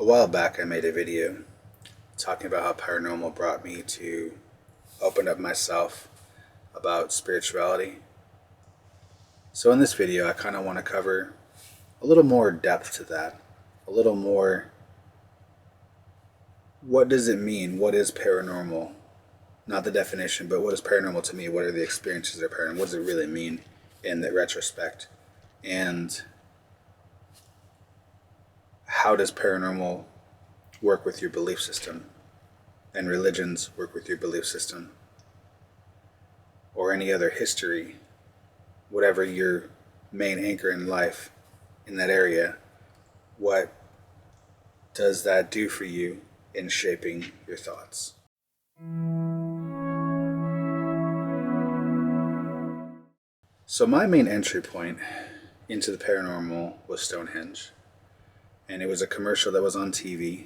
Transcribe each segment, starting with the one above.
A while back I made a video talking about how paranormal brought me to open up myself about spirituality. So in this video I kind of want to cover a little more depth to that. A little more, what does it mean? What is paranormal? Not the definition, but what is paranormal to me? What are the experiences that are paranormal? What does it really mean in the retrospect? And how does paranormal work with your belief system? And religions work with your belief system? Or any other history, whatever your main anchor in life in that area, what does that do for you in shaping your thoughts? So my main entry point into the paranormal was Stonehenge. And it was a commercial that was on TV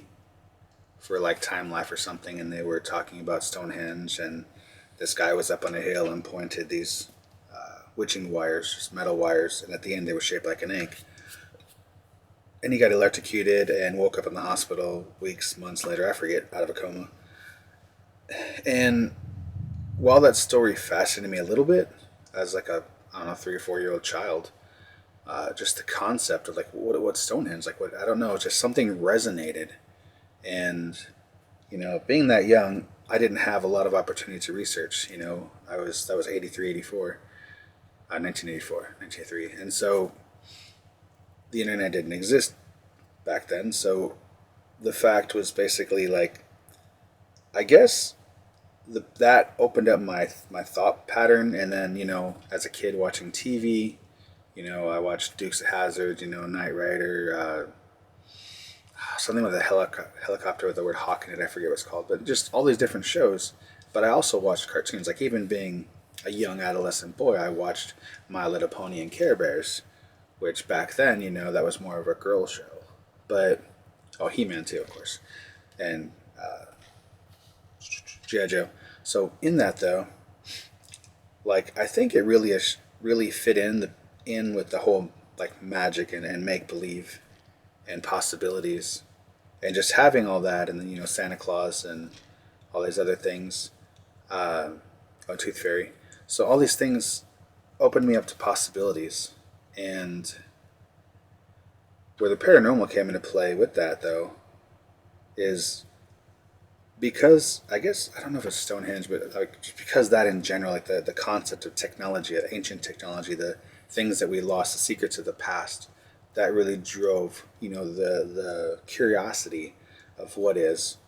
for like Time Life or something, and they were talking about Stonehenge, and this guy was up on a hill and pointed these witching wires, just metal wires, and at the end they were shaped like an egg. And he got electrocuted and woke up in the hospital weeks, months later, I forget, out of a coma. And while that story fascinated me a little bit, as like a, I don't know, 3 or 4 year old child, just the concept of like what's Stonehenge, like what, I don't know, just something resonated. And being that young, I didn't have a lot of opportunity to research. That was 83, 84, 1984, 1983, and so the internet didn't exist back then. So the fact was basically like, I guess that opened up my thought pattern. And then as a kid watching TV, I watched Dukes of Hazzard, Knight Rider, something with a helicopter with the word hawk in it. I forget what it's called, but just all these different shows. But I also watched cartoons. Like even being a young adolescent boy, I watched My Little Pony and Care Bears, which back then, that was more of a girl show. But He-Man too, of course, and G.I. Joe. So in that though, like I think it really fit in with the whole like magic and make believe and possibilities, and just having all that, and then Santa Claus and all these other things, Tooth Fairy. So all these things opened me up to possibilities. And where the paranormal came into play with that though is because, I guess, I don't know if it's Stonehenge, but like just because that in general, like the concept of technology, ancient technology, the things that we lost, the secrets of the past, that really drove the curiosity of what is.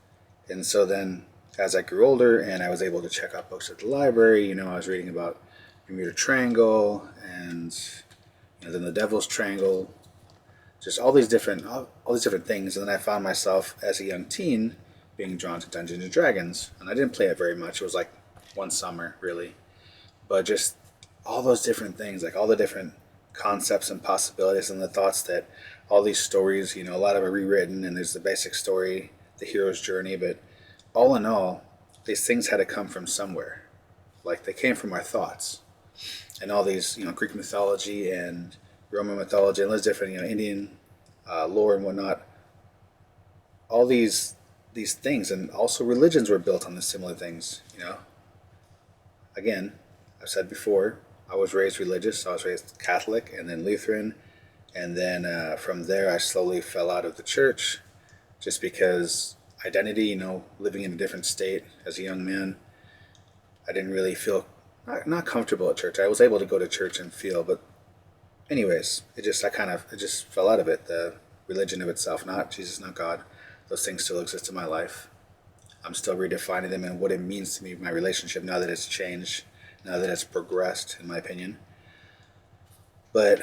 And so then as I grew older and I was able to check out books at the library, I was reading about Bermuda Triangle and then the Devil's Triangle, just all these different things. And then I found myself as a young teen being drawn to Dungeons and Dragons, and I didn't play it very much. It was like one summer really, but just all those different things, like all the different concepts and possibilities, and the thoughts that all these stories, a lot of it rewritten, and there's the basic story, the hero's journey, but all in all, these things had to come from somewhere. Like they came from our thoughts. And all these, Greek mythology and Roman mythology and those different, Indian lore and whatnot, all these things, and also religions were built on the similar things. Again, I've said before, I was raised religious. I was raised Catholic and then Lutheran, and then from there I slowly fell out of the church, just because identity. Living in a different state as a young man, I didn't really feel not comfortable at church. I was able to go to church and feel, but anyways, it just fell out of it. The religion of itself, not Jesus, not God. Those things still exist in my life. I'm still redefining them and what it means to me, my relationship, now that it's changed, now that it's progressed, in my opinion. But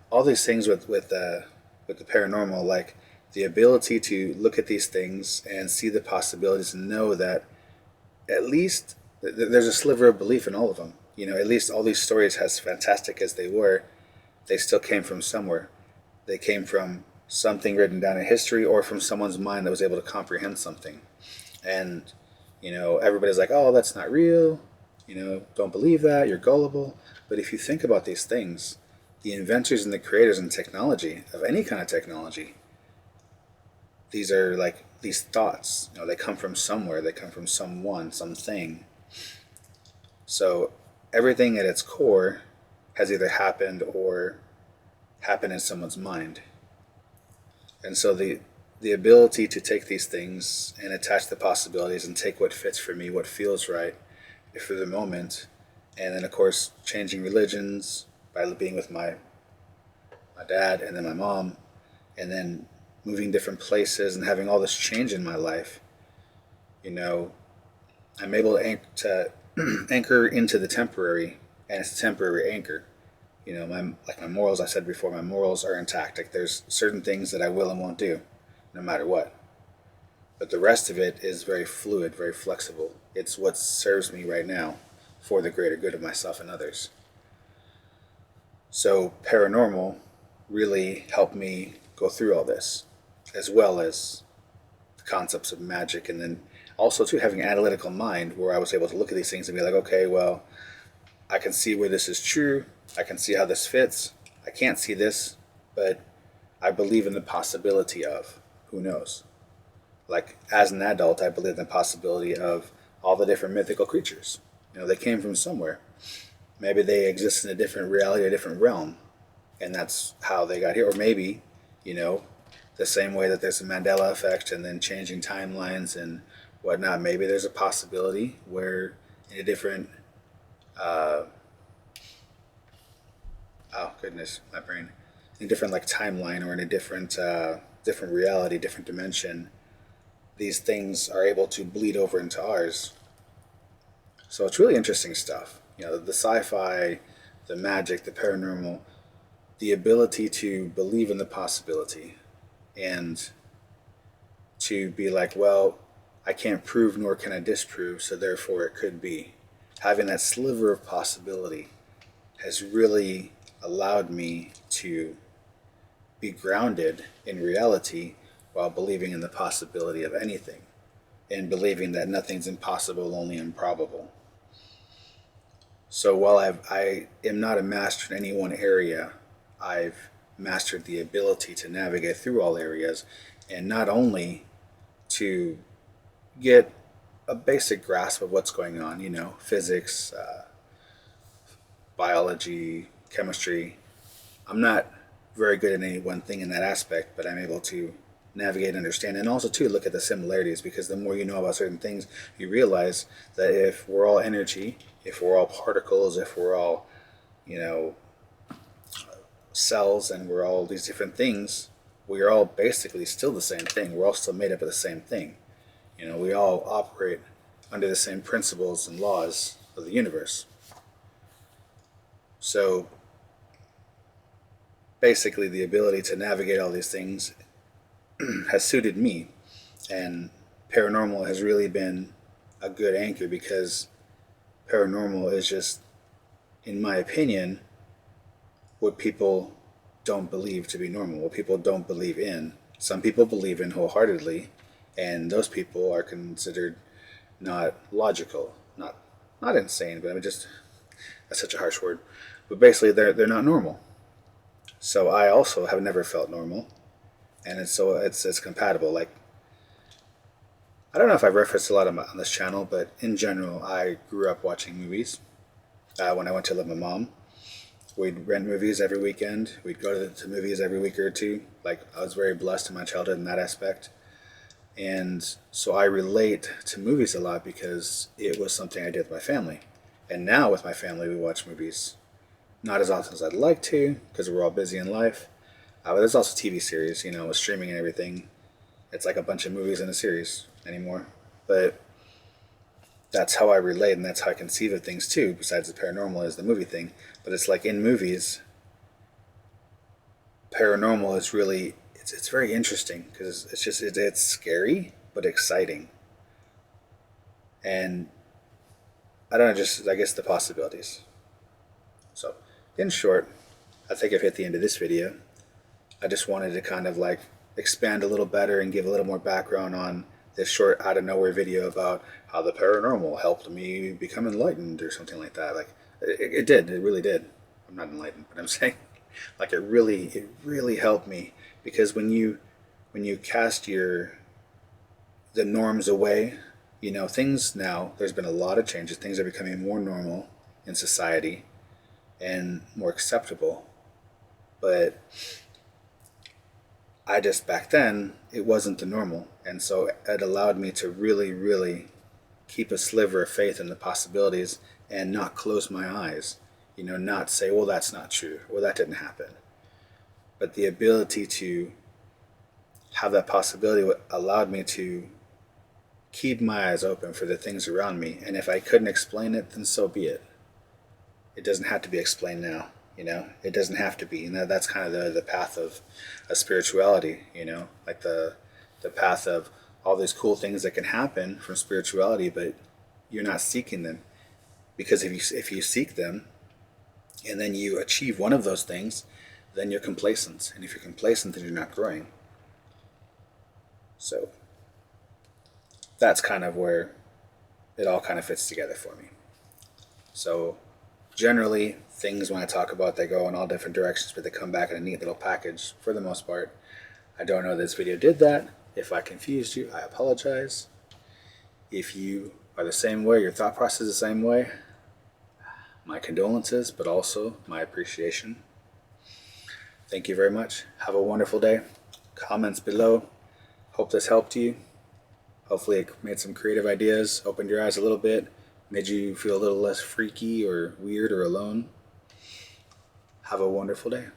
all these things with the paranormal, like the ability to look at these things and see the possibilities and know that at least there's a sliver of belief in all of them. At least all these stories, as fantastic as they were, they still came from somewhere. They came from something written down in history, or from someone's mind that was able to comprehend something. And everybody's like, oh, that's not real, don't believe that, you're gullible. But if you think about these things, the inventors and the creators in technology, of any kind of technology, these are like these thoughts. They come from somewhere. They come from someone, something. So everything at its core has either happened or happened in someone's mind. And so the ability to take these things and attach the possibilities and take what fits for me, what feels right for the moment, and then of course changing religions by being with my dad and then my mom, and then moving different places and having all this change in my life, you know, I'm able to anchor into the temporary, and it's a temporary anchor. My morals. I said before, my morals are intact. Like there's certain things that I will and won't do, no matter what. But the rest of it is very fluid, very flexible. It's what serves me right now, for the greater good of myself and others. So paranormal really helped me go through all this, as well as the concepts of magic, and then also too having an analytical mind where I was able to look at these things and be like, okay, well, I can see where this is true. I can see how this fits. I can't see this, but I believe in the possibility of. Who knows? Like as an adult, I believe in the possibility of all the different mythical creatures. They came from somewhere. Maybe they exist in a different reality, a different realm, and that's how they got here. Or maybe, you know, the same way that there's a Mandela effect and then changing timelines and whatnot, maybe there's a possibility where in a different, oh goodness, my brain, in a different like timeline or in a different reality, different dimension, these things are able to bleed over into ours. So it's really interesting stuff. The sci-fi, the magic, the paranormal, the ability to believe in the possibility and to be like, well, I can't prove nor can I disprove, so therefore it could be. Having that sliver of possibility has really allowed me to be grounded in reality while believing in the possibility of anything and believing that nothing's impossible, only improbable. So while I am not a master in any one area, I've mastered the ability to navigate through all areas, and not only to get a basic grasp of what's going on, physics, biology, chemistry. I'm not very good at any one thing in that aspect, but I'm able to navigate and understand, and also to look at the similarities, because the more you know about certain things, you realize that if we're all energy, if we're all particles, if we're all, you know, cells, and we're all these different things, we are all basically still the same thing. We're all still made up of the same thing. We all operate under the same principles and laws of the universe. So basically, the ability to navigate all these things has suited me, and paranormal has really been a good anchor, because paranormal is just, in my opinion, what people don't believe to be normal, what people don't believe in. Some people believe in wholeheartedly, and those people are considered not logical, not insane, but I mean, just that's such a harsh word. But basically, they're not normal. So I also have never felt normal, and it's compatible. Like, I don't know if I've referenced a lot on this channel, but in general, I grew up watching movies. When I went to live with my mom, we'd rent movies every weekend. We'd go to movies every week or two. Like, I was very blessed in my childhood in that aspect. And so I relate to movies a lot because it was something I did with my family. And now with my family, we watch movies not as often as I'd like to, because we're all busy in life. But there's also TV series, with streaming and everything. It's like a bunch of movies in a series anymore. But that's how I relate, and that's how I conceive of things too, besides the paranormal is the movie thing. But it's like in movies, paranormal is really, it's very interesting, because it's scary, but exciting. And I don't know, I guess the possibilities. So, in short, I think I've hit the end of this video. I just wanted to kind of like expand a little better and give a little more background on this short out of nowhere video about how the paranormal helped me become enlightened or something like that. Like it really did. I'm not enlightened, but I'm saying like it really helped me, because when you when you cast the norms away, things now, there's been a lot of changes. Things are becoming more normal in society and more acceptable. But back then, it wasn't the normal. And so it allowed me to really, really keep a sliver of faith in the possibilities and not close my eyes. Not say, well, that's not true. Well, that didn't happen. But the ability to have that possibility allowed me to keep my eyes open for the things around me. And if I couldn't explain it, then so be it. It doesn't have to be explained now. It doesn't have to be. That's kind of the path of a spirituality. Like the path of all these cool things that can happen from spirituality, but you're not seeking them. Because if you seek them and then you achieve one of those things, then you're complacent. And if you're complacent, then you're not growing. So that's kind of where it all kind of fits together for me. So generally, things when I talk about, they go in all different directions, but they come back in a neat little package for the most part. I don't know this video did that. If I confused you, I apologize. If you are the same way, your thought process is the same way, my condolences, but also my appreciation. Thank you very much. Have a wonderful day. Comments below. Hope this helped you. Hopefully it made some creative ideas, opened your eyes a little bit, made you feel a little less freaky or weird or alone. Have a wonderful day.